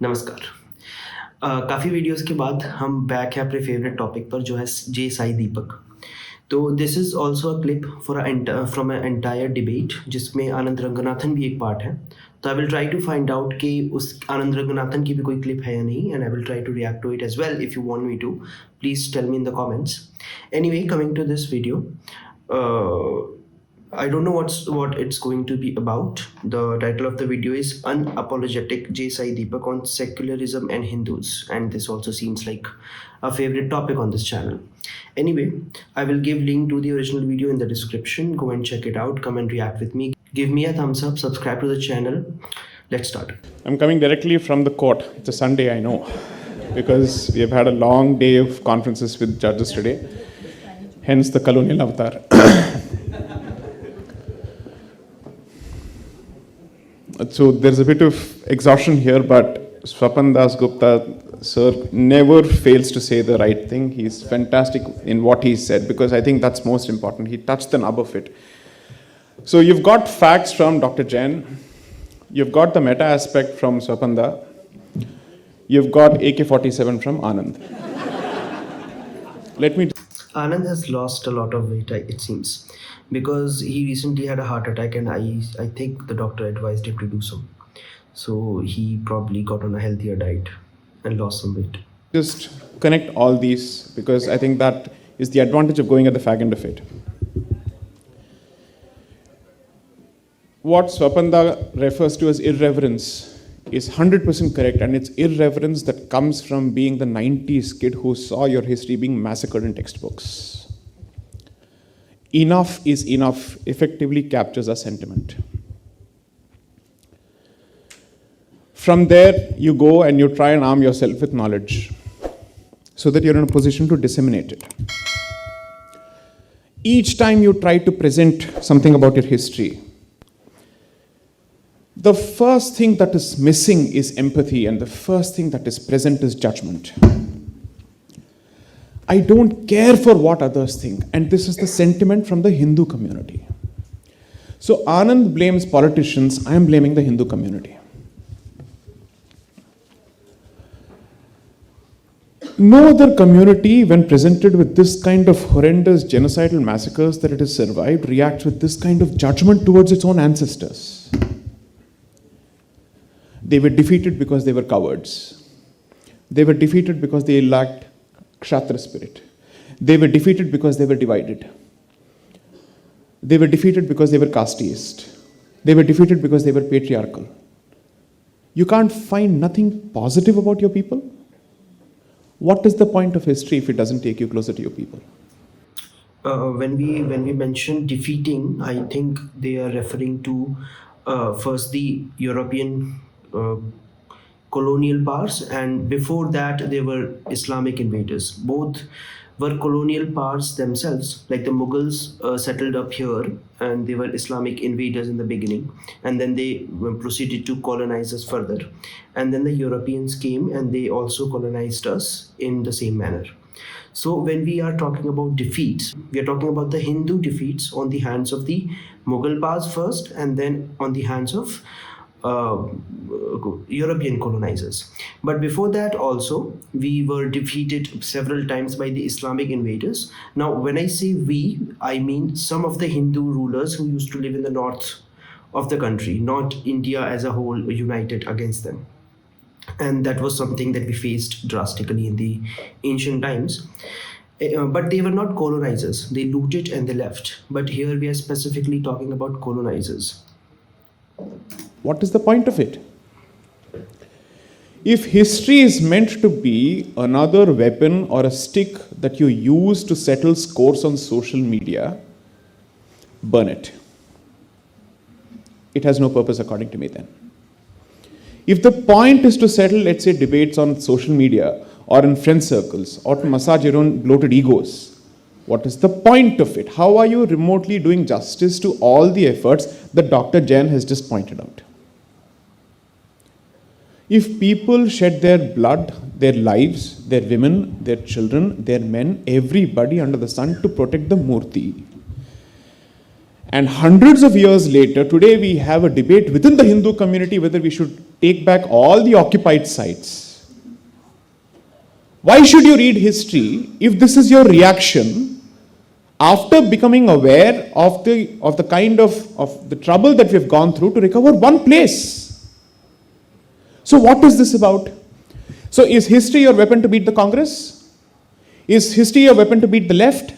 नमस्कार। काफ़ी वीडियोस के बाद हम बैक है अपने फेवरेट टॉपिक पर जो है जे साई दीपक। तो this is also a clip from a entire debate जिसमें आनंद रंगनाथन भी एक पार्ट है। तो I will try to find out कि उस आनंद रंगनाथन की भी कोई क्लिप है या नहीं, and I will try to react to it as well. If you want me to, please tell me in the comments. Anyway, coming to this video, I don't know what it's going to be about. The title of the video is Unapologetic J Sai Deepak on Secularism and Hindus, and this also seems like a favorite topic on this channel. Anyway, I will give link to the original video in the description. Go and check it out. Come and react with me. Give me a thumbs up. Subscribe to the channel. Let's start. I'm coming directly from the court. It's a Sunday, I know, because we have had a long day of conferences with judges today. Hence the colonial avatar. So there's a bit of exhaustion here, but Swapan Das Gupta, sir, never fails to say the right thing. He's fantastic in what he said, because I think that's most important. He touched the nub of it. So you've got facts from Dr. Jain. You've got the meta aspect from Swapanda. You've got AK-47 from Anand. Anand has lost a lot of weight, it seems, because he recently had a heart attack, and I think the doctor advised him to do so. So he probably got on a healthier diet and lost some weight. Just connect all these, because I think that is the advantage of going at the fag end of it. What Swapanda refers to as irreverence is 100% correct, and it's irreverence that comes from being the 90s kid who saw your history being massacred in textbooks. Enough is enough effectively captures our sentiment. From there, you go and you try and arm yourself with knowledge so that you're in a position to disseminate it. Each time you try to present something about your history, the first thing that is missing is empathy, and the first thing that is present is judgment. I don't care for what others think, and this is the sentiment from the Hindu community. So Anand blames politicians, I am blaming the Hindu community. No other community, when presented with this kind of horrendous genocidal massacres that it has survived, reacts with this kind of judgment towards its own ancestors. They were defeated because they were cowards. They were defeated because they lacked Kshatriya spirit. They were defeated because they were divided. They were defeated because they were casteist. They were defeated because they were patriarchal. You can't find nothing positive about your people. What is the point of history if it doesn't take you closer to your people? When we mention defeating, I think they are referring to first the European colonial powers, and before that they were Islamic invaders. Both were colonial powers themselves, like the Mughals settled up here, and they were Islamic invaders in the beginning, and then they proceeded to colonize us further, and then the Europeans came and they also colonized us in the same manner. So when we are talking about defeats, we are talking about the Hindu defeats on the hands of the Mughal powers first, and then on the hands of European colonizers. But before that also, we were defeated several times by the Islamic invaders. Now, when I say we, I mean some of the Hindu rulers who used to live in the north of the country, not India as a whole united against them. And that was something that we faced drastically in the ancient times. But they were not colonizers. They looted and they left. But here we are specifically talking about colonizers. What is the point of it? If history is meant to be another weapon or a stick that you use to settle scores on social media, burn it. It has no purpose according to me then. If the point is to settle, let's say, debates on social media or in friend circles or to massage your own bloated egos, what is the point of it? How are you remotely doing justice to all the efforts that Dr. Jain has just pointed out? If people shed their blood, their lives, their women, their children, their men, everybody under the sun to protect the Murti, And hundreds of years later, today we have a debate within the Hindu community whether we should take back all the occupied sites. Why should you read history if this is your reaction after becoming aware of the kind of the trouble that we've gone through to recover one place? So what is this about? So is history your weapon to beat the Congress? Is history your weapon to beat the left?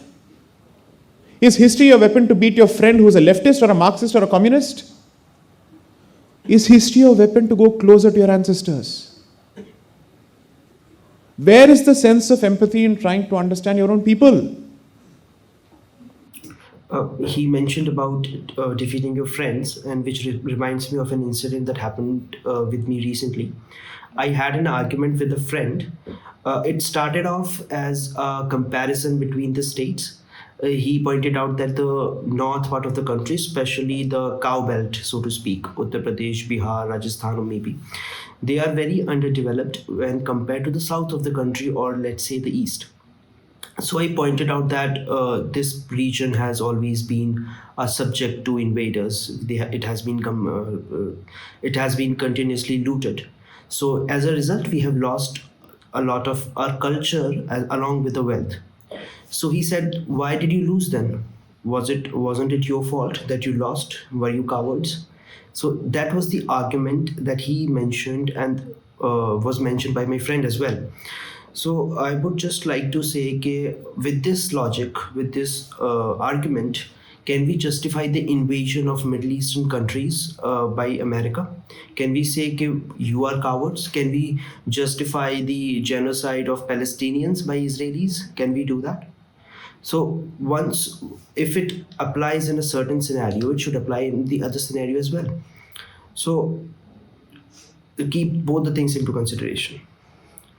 Is history a weapon to beat your friend who's a leftist or a Marxist or a communist? Is history a weapon to go closer to your ancestors? Where is the sense of empathy in trying to understand your own people? He mentioned about defeating your friends, and which reminds me of an incident that happened with me recently. I had an argument with a friend. It started off as a comparison between the states. He pointed out that the north part of the country, especially the cow belt, so to speak, Uttar Pradesh, Bihar, Rajasthan, or maybe, they are very underdeveloped when compared to the south of the country, or let's say the east. So I pointed out that this region has always been a subject to invaders. It has been continuously looted. So as a result, we have lost a lot of our culture along with the wealth. So he said, "Why did you lose then? Wasn't it your fault that you lost? Were you cowards?" So that was the argument that he mentioned, and was mentioned by my friend as well. So I would just like to say, with this logic, with this argument, can we justify the invasion of Middle Eastern countries by America? Can we say you are cowards? Can we justify the genocide of Palestinians by Israelis? Can we do that? So if it applies in a certain scenario, it should apply in the other scenario as well. So keep both the things into consideration,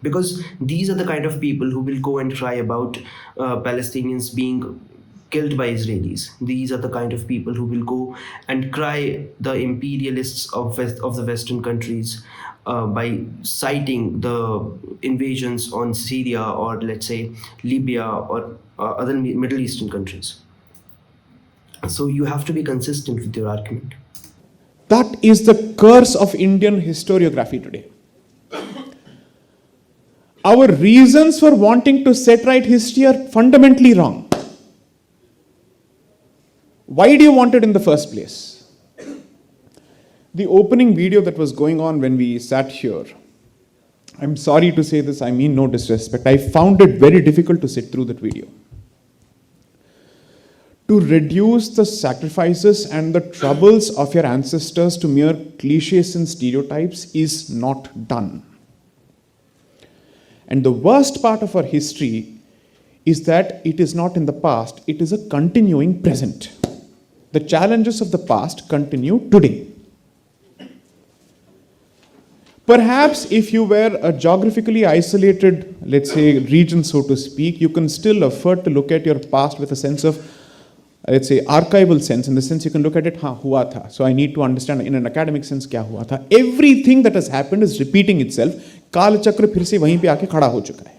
because these are the kind of people who will go and cry about Palestinians being killed by Israelis. These are the kind of people who will go and cry the imperialists of the Western countries by citing the invasions on Syria, or let's say Libya, or other Middle Eastern countries. So you have to be consistent with your argument. That is the curse of Indian historiography today. Our reasons for wanting to set right history are fundamentally wrong. Why do you want it in the first place? The opening video that was going on when we sat here, I'm sorry to say this, I mean no disrespect, I found it very difficult to sit through that video. To reduce the sacrifices and the troubles of your ancestors to mere cliches and stereotypes is not done. And the worst part of our history is that it is not in the past, it is a continuing present. The challenges of the past continue today. Perhaps if you were a geographically isolated, let's say, region, so to speak, you can still afford to look at your past with a sense of, let's say, archival sense, in the sense you can look at it, hua tha. So I need to understand in an academic sense, kya hua tha. Everything that has happened is repeating itself. काल चक्र फिर से वहीं पे आके खड़ा हो चुका है.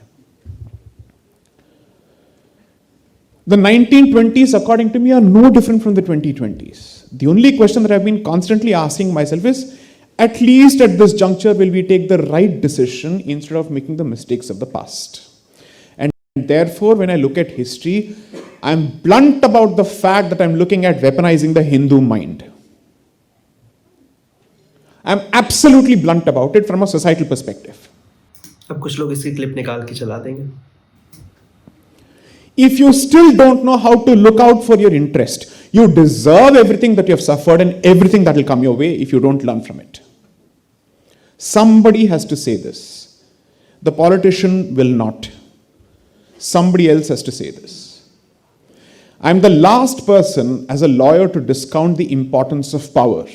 The 1920s, according to me, are no different from the 2020s. The only question that I've been constantly asking myself is, at least at this juncture, will we take the right decision instead of making the mistakes of the past? And therefore, when I look at history, I'm blunt about the fact that I'm looking at weaponizing the Hindu mind. I'm absolutely blunt about it from a societal perspective. अब कुछ लोग इसकी clip निकाल के चला देंगे. If you still don't know how to look out for your interest, you deserve everything that you have suffered and everything that will come your way if you don't learn from it. Somebody has to say this. The politician will not. Somebody else has to say this. I'm the last person as a lawyer to discount the importance of power.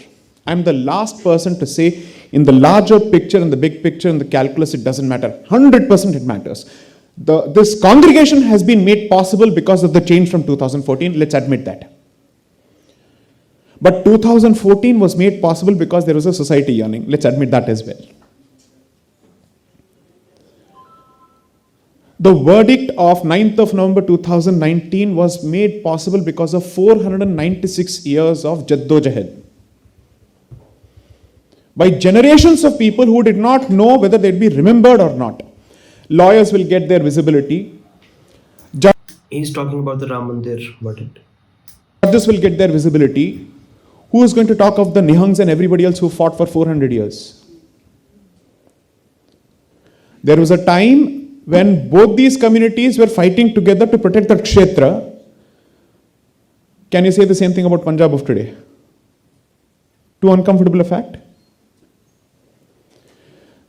I'm the last person to say, in the larger picture, in the big picture, in the calculus, it doesn't matter. 100% it matters. This congregation has been made possible because of the change from 2014. Let's admit that. But 2014 was made possible because there was a society yearning. Let's admit that as well. The verdict of 9th of November 2019 was made possible because of 496 years of Jaddojahed by generations of people who did not know whether they'd be remembered or not. Lawyers will get their visibility. He's talking about the Ram Mandir verdict. Judges will get their visibility. Who is going to talk of the Nihangs and everybody else who fought for 400 years? There was a time when both these communities were fighting together to protect the Kshetra. Can you say the same thing about Punjab of today? Too uncomfortable a fact?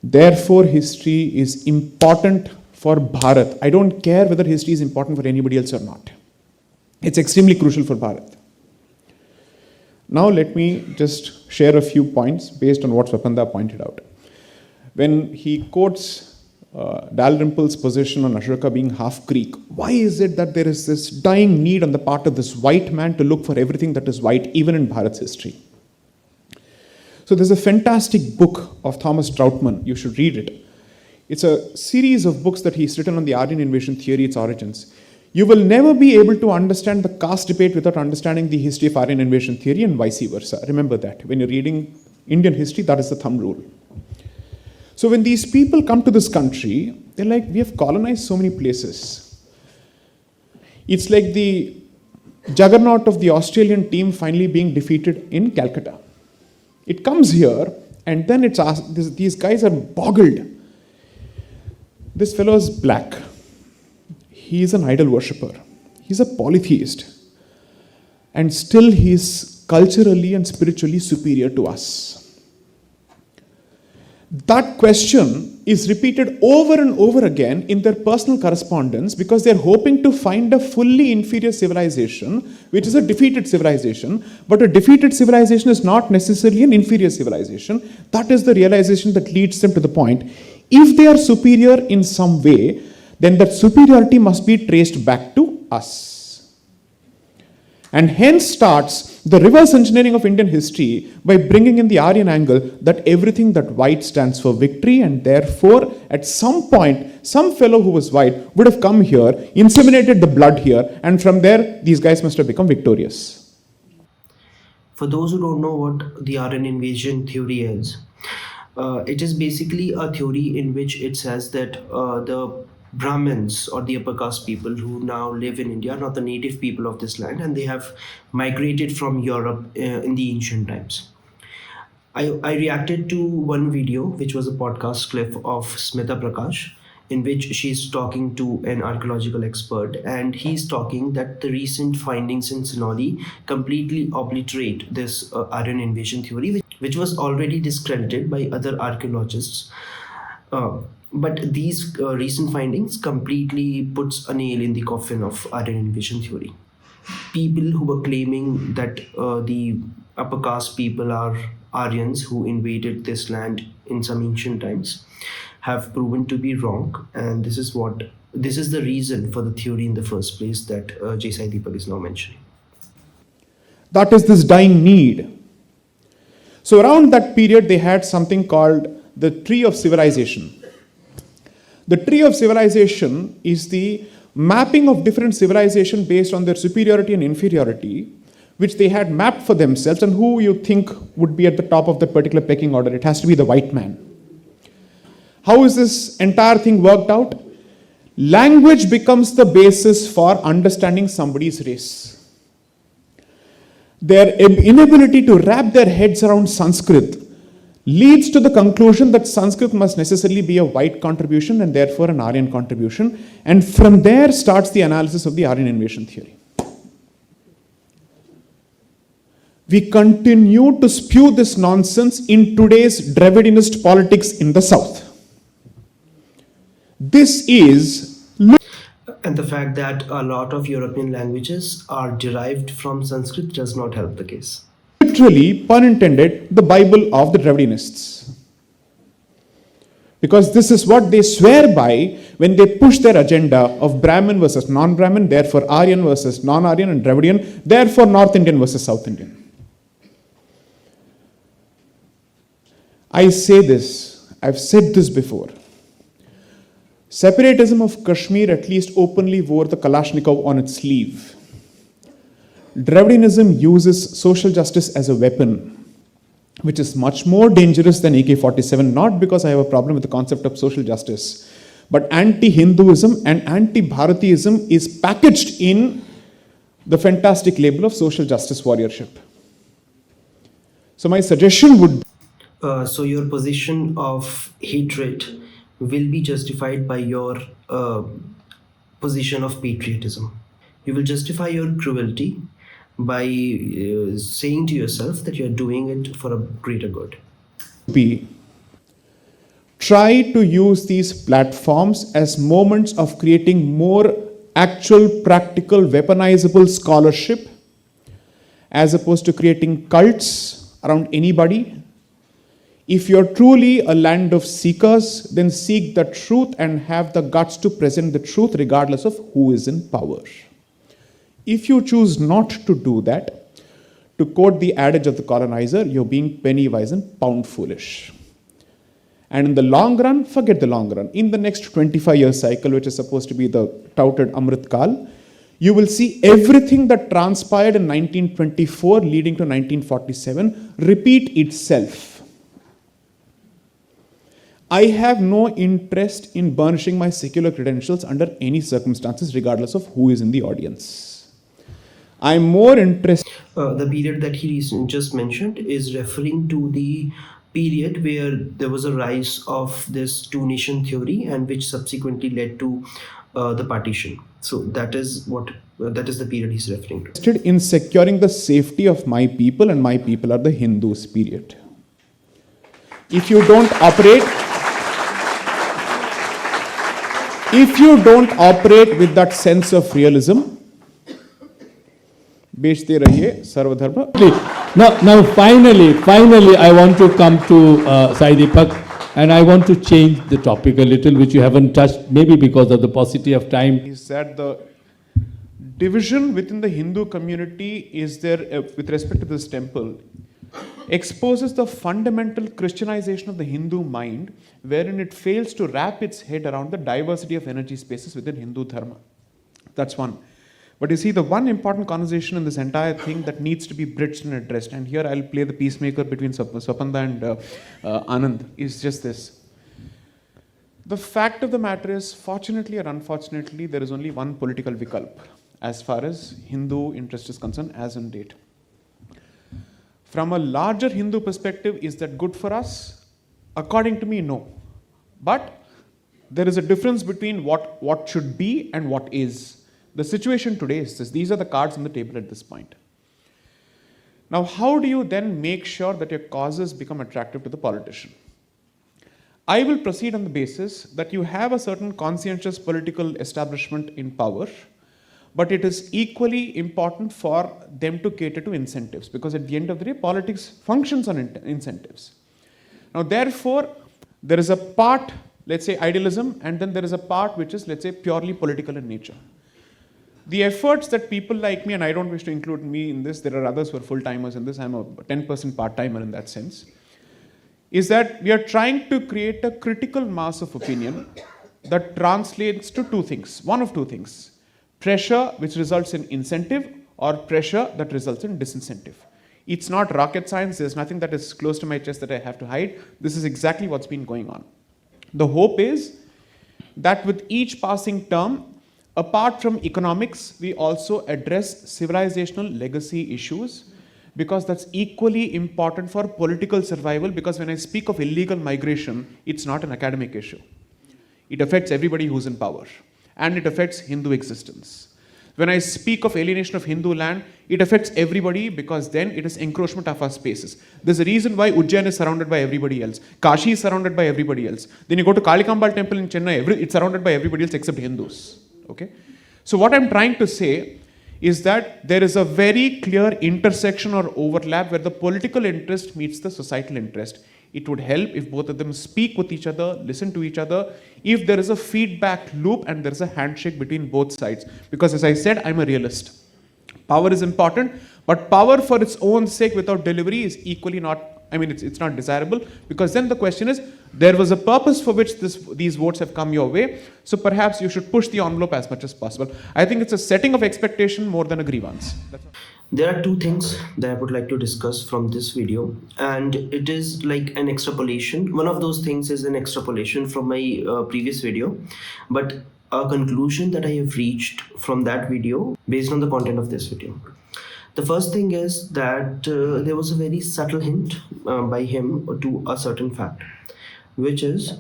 Therefore, history is important for Bharat. I don't care whether history is important for anybody else or not. It's extremely crucial for Bharat. Now let me just share a few points based on what Swapanda pointed out. When he quotes Dalrymple's position on Ashoka being half Greek, why is it that there is this dying need on the part of this white man to look for everything that is white, even in Bharat's history? So there's a fantastic book of Thomas Troutman. You should read it. It's a series of books that he's written on the Aryan invasion theory, its origins. You will never be able to understand the caste debate without understanding the history of Aryan invasion theory and vice versa. Remember that. When you're reading Indian history, that is the thumb rule. So when these people come to this country, they're like, we have colonized so many places. It's like the juggernaut of the Australian team finally being defeated in Calcutta. It comes here, and then it's asked, these guys are boggled. This fellow is black. He is an idol worshipper. He's a polytheist. And still he is culturally and spiritually superior to us. That question is repeated over and over again in their personal correspondence because they're hoping to find a fully inferior civilization, which is a defeated civilization. But a defeated civilization is not necessarily an inferior civilization. That is the realization that leads them to the point. If they are superior in some way, then that superiority must be traced back to us. And hence starts the reverse engineering of Indian history by bringing in the Aryan angle that everything that white stands for victory, and therefore at some point some fellow who was white would have come here, inseminated the blood here, and from there these guys must have become victorious. For those who don't know what the Aryan invasion theory is, it is basically a theory in which it says that the Brahmins or the upper caste people who now live in India are not the native people of this land, and they have migrated from Europe in the ancient times. I reacted to one video, which was a podcast clip of Smita Prakash, in which she's talking to an archaeological expert, and he's talking that the recent findings in Sinoli completely obliterate this Aryan invasion theory, which was already discredited by other archaeologists. But these recent findings completely puts a nail in the coffin of Aryan invasion theory. People who were claiming that the upper caste people are Aryans who invaded this land in some ancient times have proven to be wrong, and this is the reason for the theory in the first place that J Sai Deepak is now mentioning. That is this dying need. So around that period they had something called the Tree of Civilization. The Tree of Civilization is the mapping of different civilizations based on their superiority and inferiority, which they had mapped for themselves, and who you think would be at the top of that particular pecking order. It has to be the white man. How is this entire thing worked out? Language becomes the basis for understanding somebody's race. Their inability to wrap their heads around Sanskrit leads to the conclusion that Sanskrit must necessarily be a white contribution and therefore an Aryan contribution. And from there starts the analysis of the Aryan invasion theory. We continue to spew this nonsense in today's Dravidinist politics in the South. This is... And the fact that a lot of European languages are derived from Sanskrit does not help the case. Literally, pun intended, the Bible of the Dravidianists. Because this is what they swear by when they push their agenda of Brahmin versus non-Brahmin, therefore Aryan versus non-Aryan, and Dravidian, therefore North Indian versus South Indian. I say this, I've said this before. Separatism of Kashmir at least openly wore the Kalashnikov on its sleeve. Dravidianism uses social justice as a weapon, which is much more dangerous than AK-47, not because I have a problem with the concept of social justice, but anti-Hinduism and anti-Bharatiism is packaged in the fantastic label of social justice warriorship. So my suggestion would So your position of hatred will be justified by your position of patriotism. You will justify your cruelty by saying to yourself that you are doing it for a greater good. be try to use these platforms as moments of creating more actual, practical, weaponizable scholarship as opposed to creating cults around anybody. If you're truly a land of seekers, then seek the truth and have the guts to present the truth regardless of who is in power. If you choose not to do that, to quote the adage of the colonizer, you're being penny wise and pound foolish. And in the long run, forget the long run. In the next 25-year cycle, which is supposed to be the touted Amrit Kal, you will see everything that transpired in 1924 leading to 1947 repeat itself. I have no interest in burnishing my secular credentials under any circumstances, regardless of who is in the audience. I'm more interested. The period that he just mentioned is referring to the period where there was a rise of this two-nation theory and which subsequently led to the partition. So that is the period he's referring to. In securing the safety of my people, and my people are the Hindus, period. If you don't operate with that sense of realism, बेचते रहिए सर्वधर्म. Now finally, I want to come to Sai Deepak, and I want to change the topic a little, which you haven't touched, maybe because of the paucity of time. Is that the division within the Hindu community is there with respect to this temple exposes the fundamental Christianization of the Hindu mind, wherein it fails to wrap its head around the diversity of energy spaces within Hindu dharma. That's one. But you see, the one important conversation in this entire thing that needs to be bridged and addressed, and here I'll play the peacemaker between Swapanda and Anand, is just this. The fact of the matter is, fortunately or unfortunately, there is only one political vikalp as far as Hindu interest is concerned as on date. From a larger Hindu perspective, is that good for us? According to me, no. But there is a difference between what should be and what is. The situation today is this. These are the cards on the table at this point. Now, how do you then make sure that your causes become attractive to the politician? I will proceed on the basis that you have a certain conscientious political establishment in power, but it is equally important for them to cater to incentives, because at the end of the day, politics functions on incentives. Now, therefore, there is a part, let's say, idealism, and then there is a part which is, let's say, purely political in nature. The efforts that people like me, and I don't wish to include me in this, there are others who are full-timers in this, I'm a 10% part-timer in that sense, is that we are trying to create a critical mass of opinion that translates to two things, one of two things: pressure which results in incentive, or pressure that results in disincentive. It's not rocket science, there's nothing that is close to my chest that I have to hide. This is exactly what's been going on. The hope is that with each passing term, apart from economics, we also address civilizational legacy issues, because that's equally important for political survival, because when I speak of illegal migration, it's not an academic issue. It affects everybody who's in power, and it affects Hindu existence. When I speak of alienation of Hindu land, it affects everybody, because then it is encroachment of our spaces. There's a reason why Ujjain is surrounded by everybody else. Kashi is surrounded by everybody else. Then you go to Kalikambal temple in Chennai, it's surrounded by everybody else except Hindus. Okay? So what I'm trying to say is that there is a very clear intersection or overlap where the political interest meets the societal interest. It would help if both of them speak with each other, listen to each other, if there is a feedback loop and there is a handshake between both sides. Because as I said, I'm a realist. Power is important, but power for its own sake without delivery is equally not I mean, it's not desirable, because then the question is, there was a purpose for which these votes have come your way, so perhaps you should push the envelope as much as possible. I think it's a setting of expectation more than a grievance. There are two things that I would like to discuss from this video, and it is like an extrapolation. One of those things is an extrapolation from my previous video, but a conclusion that I have reached from that video based on the content of this video. The first thing is that there was a very subtle hint by him to a certain fact, which is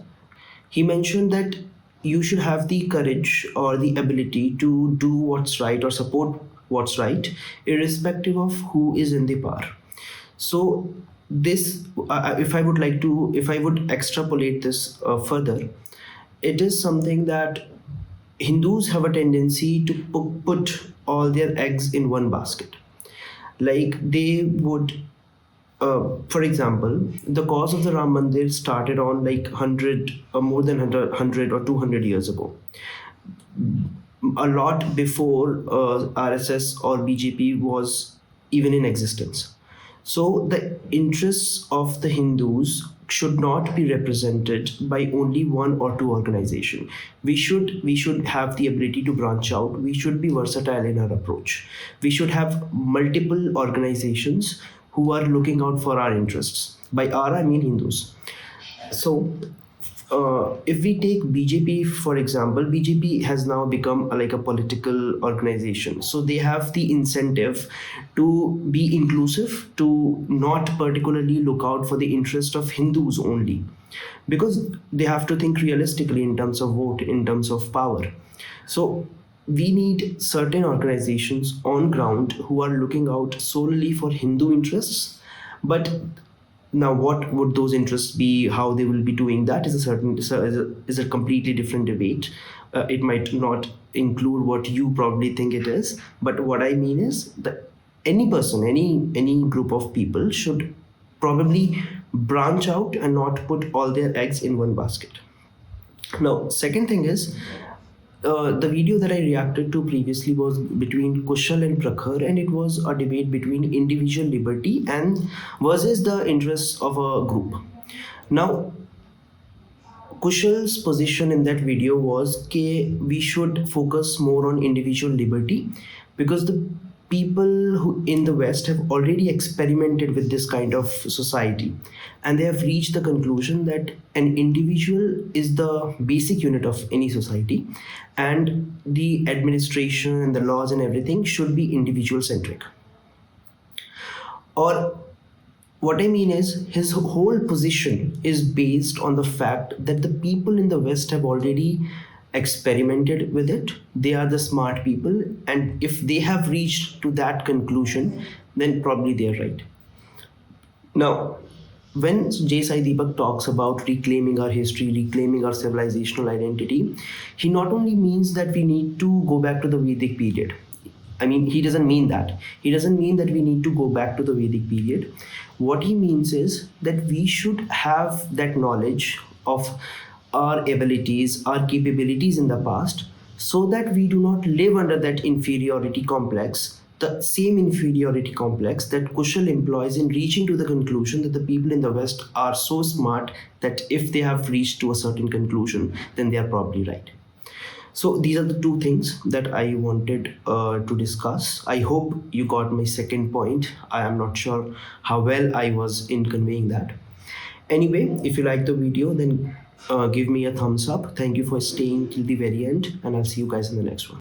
he mentioned that you should have the courage or the ability to do what's right or support what's right, irrespective of who is in the power. So this, if I would extrapolate this further, it is something that Hindus have a tendency to put all their eggs in one basket. Like they would, for example, the cause of the Ram Mandir started on like 100 or more than 100 or 200 years ago. A lot before RSS or BJP was even in existence. So the interests of the Hindus should not be represented by only one or two organizations. We should have the ability to branch out. We should be versatile in our approach. We should have multiple organizations who are looking out for our interests. By our, I mean Hindus. So if we take BJP, for example, BJP has now become like a political organization. So they have the incentive to be inclusive, to not particularly look out for the interest of Hindus only, because they have to think realistically in terms of vote, in terms of power. So we need certain organizations on ground who are looking out solely for Hindu interests. But now, what would those interests be? How they will be doing that is a completely different debate. It might not include what you probably think it is, but what I mean is that any person, any group of people should probably branch out and not put all their eggs in one basket. Now, second thing is, the video that I reacted to previously was between Kushal and Prakhar, and it was a debate between individual liberty and versus the interests of a group. Now, Kushal's position in that video was that we should focus more on individual liberty, because the people who in the West have already experimented with this kind of society, and they have reached the conclusion that an individual is the basic unit of any society, and the administration and the laws and everything should be individual centric. Or what I mean is, his whole position is based on the fact that the people in the West have already experimented with it. They are the smart people, and if they have reached to that conclusion, then probably they're right. Now, when J Sai Deepak talks about reclaiming our history, reclaiming our civilizational identity, he not only means that we need to go back to the Vedic period. I mean, he doesn't mean that. He doesn't mean that we need to go back to the Vedic period. What he means is that we should have that knowledge of our abilities, our capabilities in the past, so that we do not live under that inferiority complex, the same inferiority complex that Kushal employs in reaching to the conclusion that the people in the West are so smart that if they have reached to a certain conclusion, then they are probably right. So these are the two things that I wanted to discuss. I hope you got my second point. I am not sure how well I was in conveying that. Anyway, if you like the video, then give me a thumbs up. Thank you for staying till the very end, and I'll see you guys in the next one.